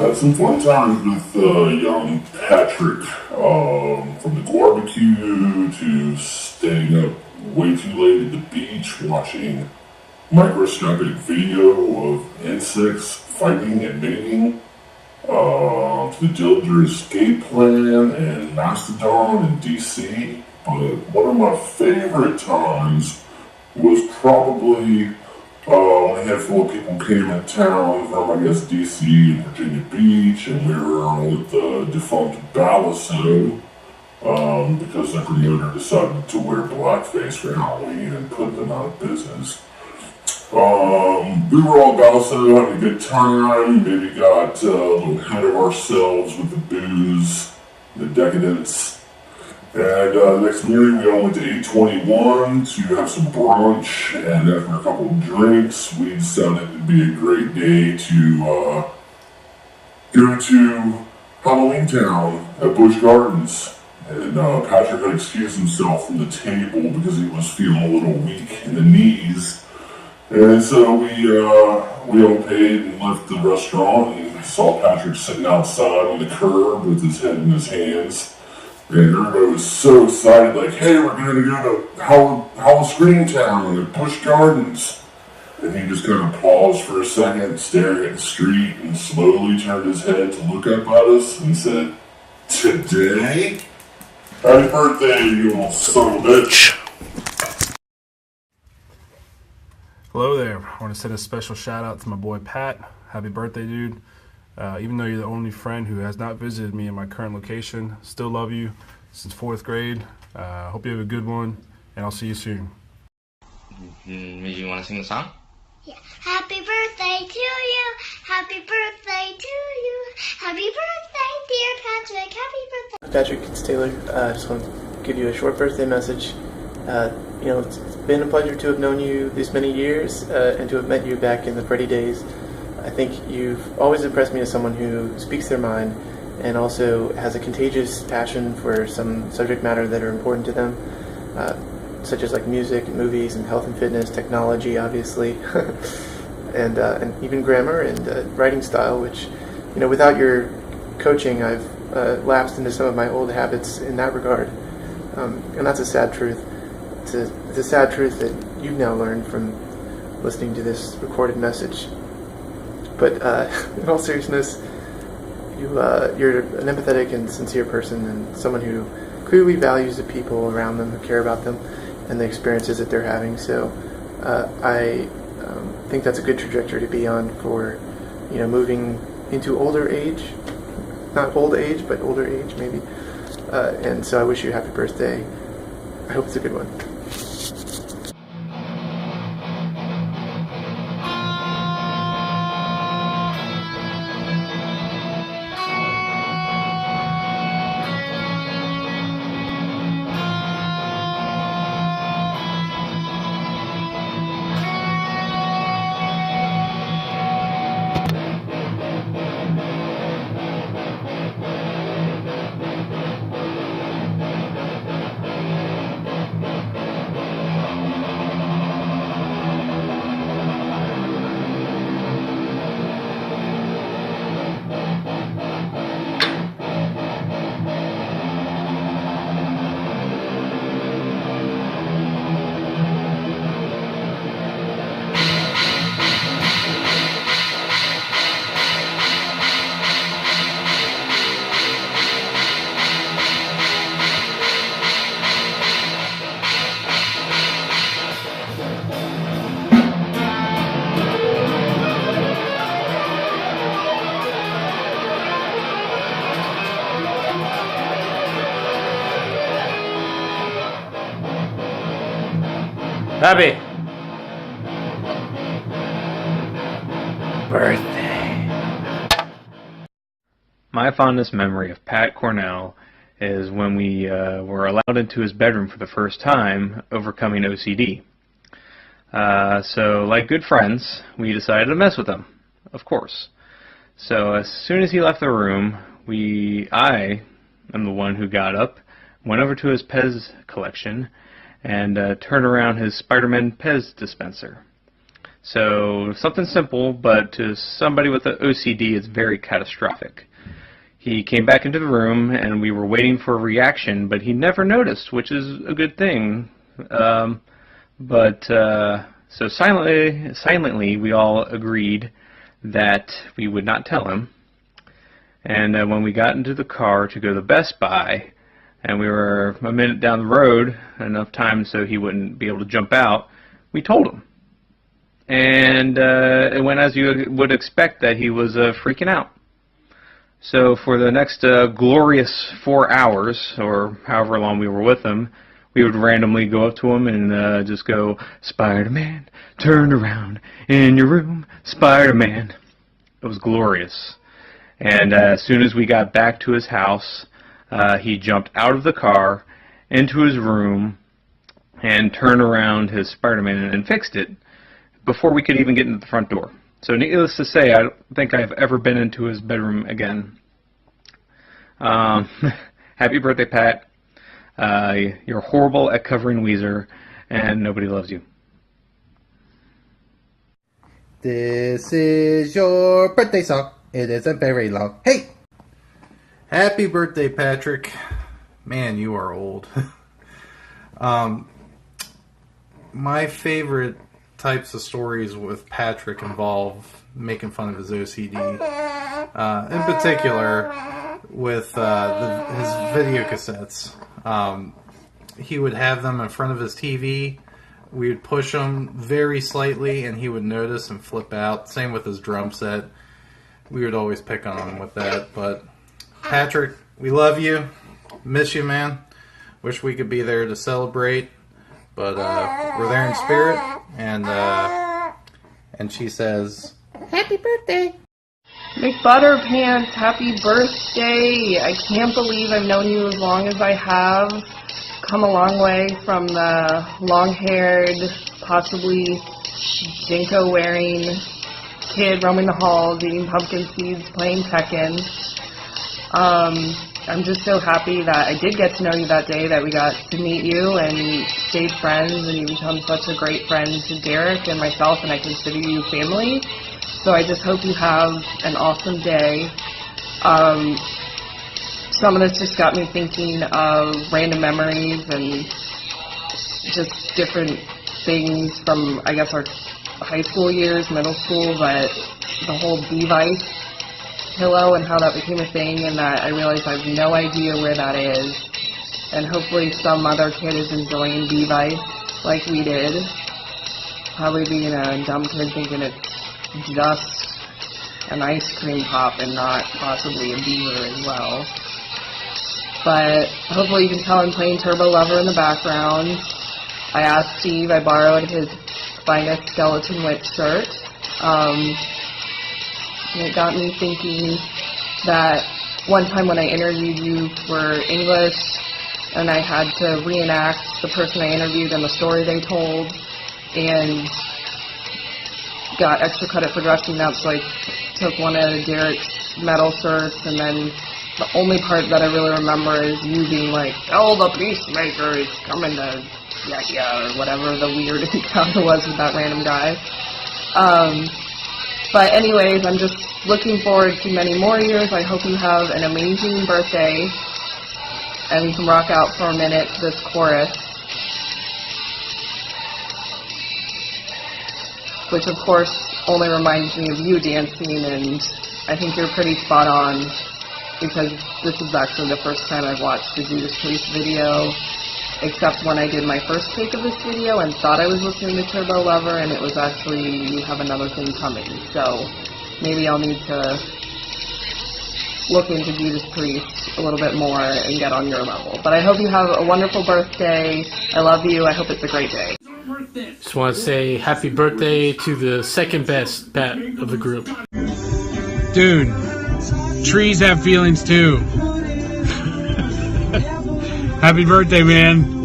Had some fun times with young Patrick, from the barbecue to staying up way too late at the beach watching microscopic video of insects fighting and mating, to the Dillinger Escape Plan and Mastodon in DC. But one of my favorite times was probably when a handful of people came in town from, I guess, DC and Virginia Beach, and we were on with the defunct Balasso, because the promoter decided to wear blackface for Halloween and put them out of business. We were all Balasso having a good time, maybe got a little ahead of ourselves with the booze, the decadence. And next morning we all went to 821 to have some brunch, and after a couple of drinks, we decided it'd be a great day to go to Halloween Town at Busch Gardens. And Patrick had excused himself from the table because he was feeling a little weak in the knees. And so we all paid and left the restaurant, and saw Patrick sitting outside on the curb with his head in his hands. And everybody was so excited, like, hey, we're going to go to Halloween Town at Busch Gardens. And he just kind of paused for a second, staring at the street, and slowly turned his head to look up at us and said, "Today? Happy birthday, you little son of a bitch." Hello there. I want to send a special shout out to my boy Pat. Happy birthday, dude. Even though you're the only friend who has not visited me in my current location, still love you since 4th grade. Hope you have a good one, and I'll see you soon. You want to sing the song? Yeah. Happy birthday to you. Happy birthday to you. Happy birthday, dear Patrick. Happy birthday. Patrick, it's Taylor. I just want to give you a short birthday message. It's been a pleasure to have known you this many years and to have met you back in the Freddy days. I think you've always impressed me as someone who speaks their mind and also has a contagious passion for some subject matter that are important to them, such as like music, movies, and health and fitness, technology, obviously, and even grammar and writing style, which, without your coaching, I've lapsed into some of my old habits in that regard. And that's a sad truth. It's a sad truth that you've now learned from listening to this recorded message. But in all seriousness, you're an empathetic and sincere person, and someone who clearly values the people around them, who care about them, and the experiences that they're having. So I think that's a good trajectory to be on for, moving into older age. Not old age, but older age, maybe. And so I wish you a happy birthday. I hope it's a good one. Happy birthday. My fondest memory of Pat Cornell is when we were allowed into his bedroom for the first time, overcoming OCD. So, like good friends, we decided to mess with him, of course. So as soon as he left the room, I am the one who got up, went over to his Pez collection, and turned around his Spider-Man Pez dispenser. So something simple, but to somebody with an OCD, it's very catastrophic. He came back into the room, and we were waiting for a reaction, but he never noticed, which is a good thing. So silently, we all agreed that we would not tell him. And when we got into the car to go to Best Buy, and we were a minute down the road, enough time so he wouldn't be able to jump out, we told him. And it went as you would expect, that he was freaking out. So for the next glorious 4 hours, or however long we were with him, we would randomly go up to him and just go, "Spider-Man, turn around in your room, Spider-Man." It was glorious. And as soon as we got back to his house, he jumped out of the car, into his room, and turned around his Spider-Man and fixed it before we could even get into the front door. So needless to say, I don't think I've ever been into his bedroom again. Happy birthday, Pat. You're horrible at covering Weezer, and nobody loves you. This is your birthday song. It isn't very long. Hey! Happy birthday, Patrick. Man, you are old. My favorite types of stories with Patrick involve making fun of his OCD. In particular, with his video cassettes. He would have them in front of his TV. We would push them very slightly, and he would notice and flip out. Same with his drum set. We would always pick on him with that. But Patrick, we love you. Miss you, man. Wish we could be there to celebrate. But we're there in spirit. And she says, Happy birthday! McButterpants, happy birthday! I can't believe I've known you as long as I have. Come a long way from the long-haired, possibly Jinko-wearing kid roaming the halls, eating pumpkin seeds, playing Tekken. I'm just so happy that I did get to know you that day, that we got to meet you and stayed friends, and you become such a great friend to Derek and myself, and I consider you family. So I just hope you have an awesome day. Some of this just got me thinking of random memories and just different things from, I guess, our high school years, middle school, but the whole Device pillow and how that became a thing, and that I realized I have no idea where that is. And hopefully some other kid is enjoying Device like we did. Probably being a dumb kid thinking it's just an ice cream pop and not possibly a beaver as well. But hopefully you can tell I'm playing Turbo Lover in the background. I asked Steve, I borrowed his finest Skeleton Witch shirt. And it got me thinking that one time when I interviewed you for English and I had to reenact the person I interviewed and the story they told, and got extra credit for dressing up, so I took one of Derek's metal shirts, and then the only part that I really remember is you being like, "Oh, the Peacemaker is coming to get ya," or whatever the weird encounter was with that random guy. But anyways, I'm just looking forward to many more years. I hope you have an amazing birthday, and we can rock out for a minute to this chorus, which of course only reminds me of you dancing, and I think you're pretty spot on, because this is actually the first time I've watched the Judas Priest video, except when I did my first take of this video and thought I was listening to Turbo Lover, and it was actually You Have Another Thing Coming. So maybe I'll need to look into Judas Priest a little bit more and get on your level. But I hope you have a wonderful birthday. I love you. I hope it's a great day. Just want to say happy birthday to the second best Pat of the group. Dude, trees have feelings too. Happy birthday, man.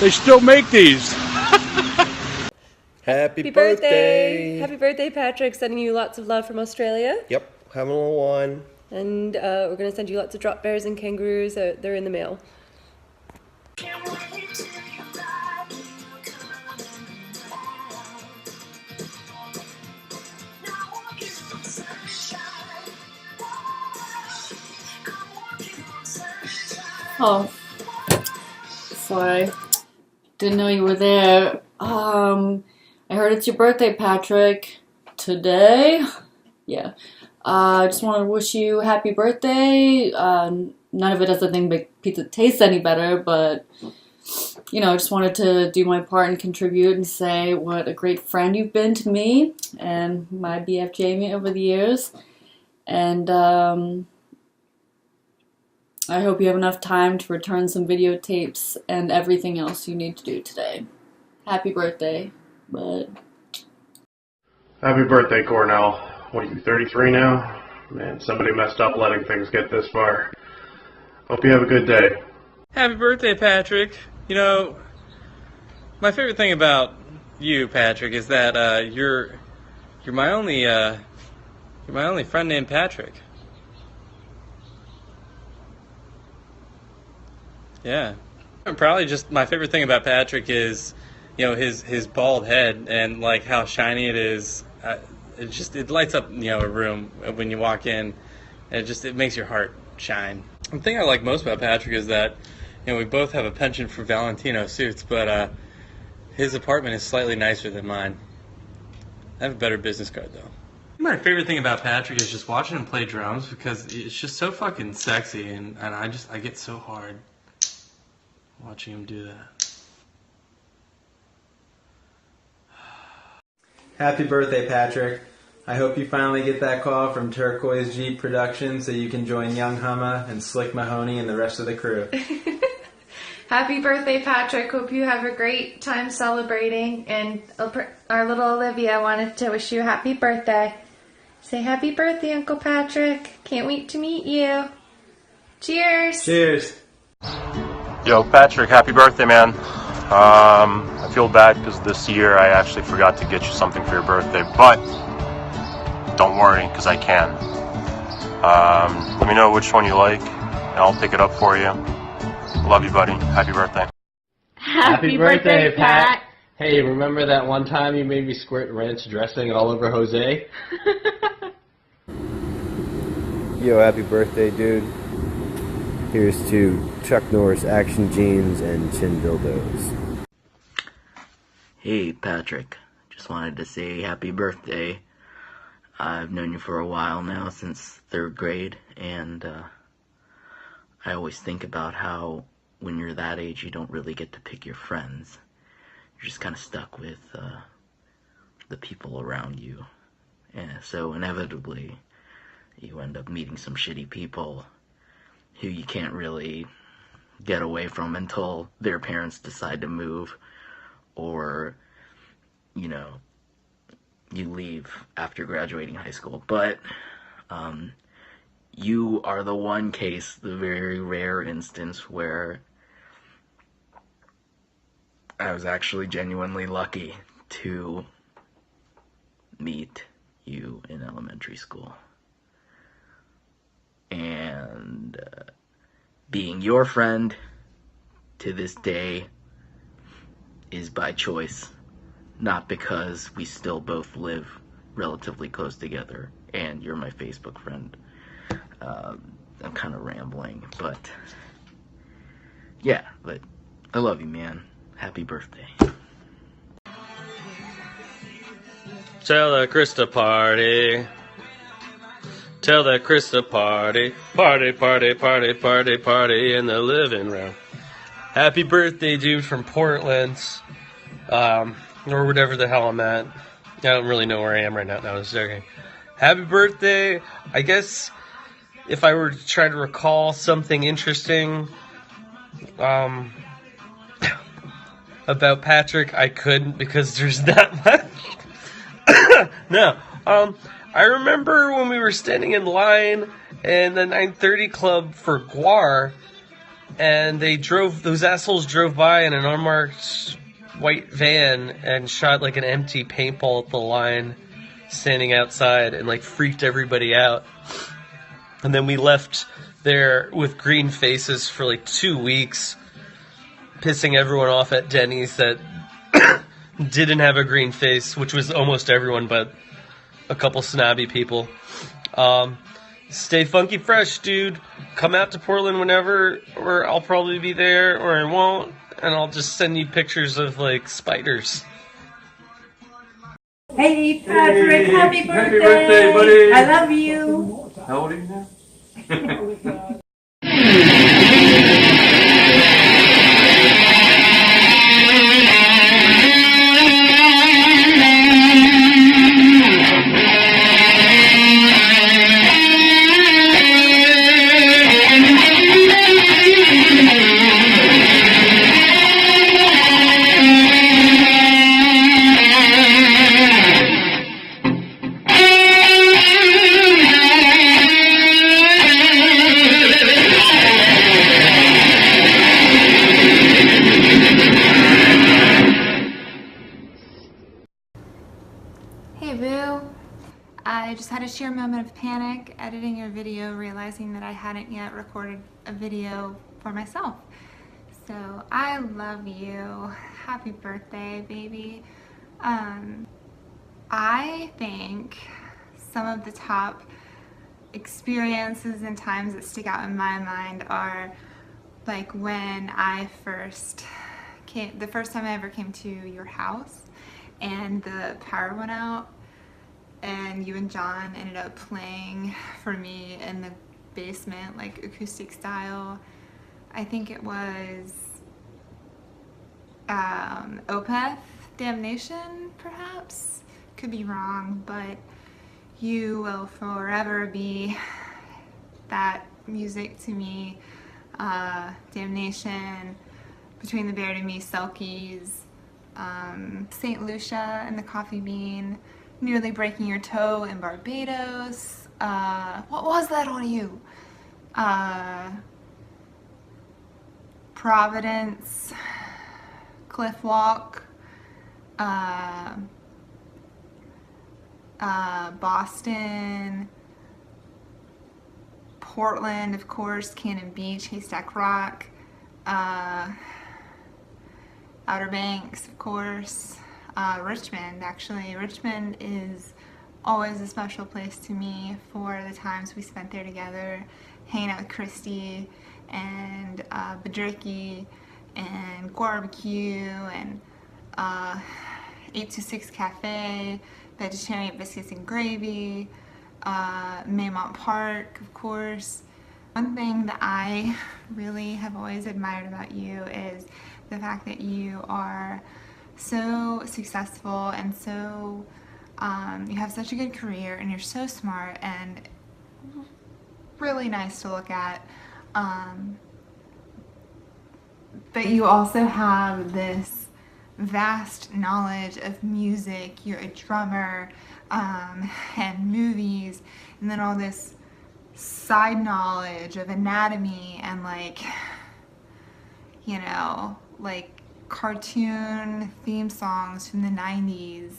They still make these. Happy birthday. Happy birthday, Patrick. Sending you lots of love from Australia. Yep, having a little one. And we're going to send you lots of drop bears and kangaroos. They're in the mail. Oh, sorry. Didn't know you were there. I heard it's your birthday, Patrick. Today? Yeah. I just want to wish you happy birthday. None of it has a thing to make pizza taste any better, but, you know, I just wanted to do my part and contribute and say what a great friend you've been to me and my BF Jamie over the years. And, I hope you have enough time to return some videotapes and everything else you need to do today. Happy birthday, bud. Happy birthday, Cornell. What are you, 33 now? Man, somebody messed up letting things get this far. Hope you have a good day. Happy birthday, Patrick. You know, my favorite thing about you, Patrick, is that you're my only friend named Patrick. Yeah. Probably just my favorite thing about Patrick is, you know, his bald head and like how shiny it is. It lights up, you know, a room when you walk in. And it makes your heart shine. The thing I like most about Patrick is that, you know, we both have a penchant for Valentino suits, but his apartment is slightly nicer than mine. I have a better business card though. My favorite thing about Patrick is just watching him play drums because it's just so fucking sexy, and I get so hard watching him do that. Happy birthday, Patrick. I hope you finally get that call from Turquoise Jeep Productions so you can join Young Humma and Slick Mahoney and the rest of the crew. Happy birthday, Patrick. Hope you have a great time celebrating. And our little Olivia wanted to wish you a happy birthday. Say happy birthday, Uncle Patrick. Can't wait to meet you. Cheers. Cheers. Yo, Patrick, happy birthday, man. I feel bad because this year I actually forgot to get you something for your birthday, but don't worry because I can. Let me know which one you like, and I'll pick it up for you. Love you, buddy. Happy birthday. Happy birthday, Pat. Hey, remember that one time you made me squirt ranch dressing all over Jose? Yo, happy birthday, dude. Here's to Chuck Norris action jeans and chin dildos. Hey, Patrick. Just wanted to say happy birthday. I've known you for a while now, since 3rd grade, and I always think about how when you're that age you don't really get to pick your friends. You're just kind of stuck with the people around you. And so inevitably you end up meeting some shitty people who you can't really get away from until their parents decide to move, or, you know, you leave after graduating high school. But you are the one case, the very rare instance where I was actually genuinely lucky to meet you in elementary school. And being your friend to this day is by choice, not because we still both live relatively close together and you're my Facebook friend. I'm kind of rambling, but yeah, but I love you, man. Happy birthday. Tell the Krista party. Tell that Krista party. Party, party, party, party, party in the living room. Happy birthday, dude, from Portland. Or whatever the hell I'm at. I don't really know where I am right now. No, I was joking. Happy birthday. I guess if I were to try to recall something interesting about Patrick, I couldn't because there's that much. No. I remember when we were standing in line in the 930 Club for Guar, and those assholes drove by in an unmarked white van and shot like an empty paintball at the line standing outside and like freaked everybody out. And then we left there with green faces for like 2 weeks. pissing everyone off at Denny's that didn't have a green face, which was almost everyone but a couple snobby people. Stay funky fresh, dude. Come out to Portland whenever, or I'll probably be there, or I won't, and I'll just send you pictures of, like, spiders. Hey, Patrick, Hey, happy birthday! happy birthday, buddy! I love you! How old are you now? Hey Boo, I just had a sheer moment of panic editing your video, realizing that I hadn't yet recorded a video for myself. So I love you. Happy birthday, baby. I think some of the top experiences and times that stick out in my mind are like when I first came, the first time I ever came to your house and the power went out and you and John ended up playing for me in the basement, like acoustic style. I think it was Opeth, Damnation, perhaps? Could be wrong, but you will forever be that music to me. Damnation, Between the Beard and Me, Selkies, St. Lucia and the Coffee Bean, Nearly Breaking Your Toe in Barbados. What was that on you? Providence, Cliff Walk, Boston, Portland, of course, Cannon Beach, Haystack Rock, Outer Banks, of course, Richmond, actually. Richmond is always a special place to me for the times we spent there together, hanging out with Christy and Badurki and Barbecue and 826 Cafe, Vegetarian Biscuits and Gravy, Maymont Park, of course. One thing that I really have always admired about you is the fact that you are so successful and so, you have such a good career and you're so smart and really nice to look at. But you also have this vast knowledge of music. You're a drummer, and movies, and then all this side knowledge of anatomy and, like, you know, like cartoon theme songs from the 90s.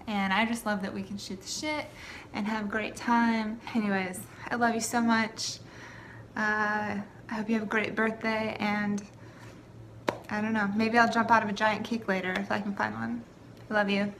And I just love that we can shoot the shit and have a great time. Anyways, I love you so much. I hope you have a great birthday, and I don't know, maybe I'll jump out of a giant cake later if I can find one. I love you.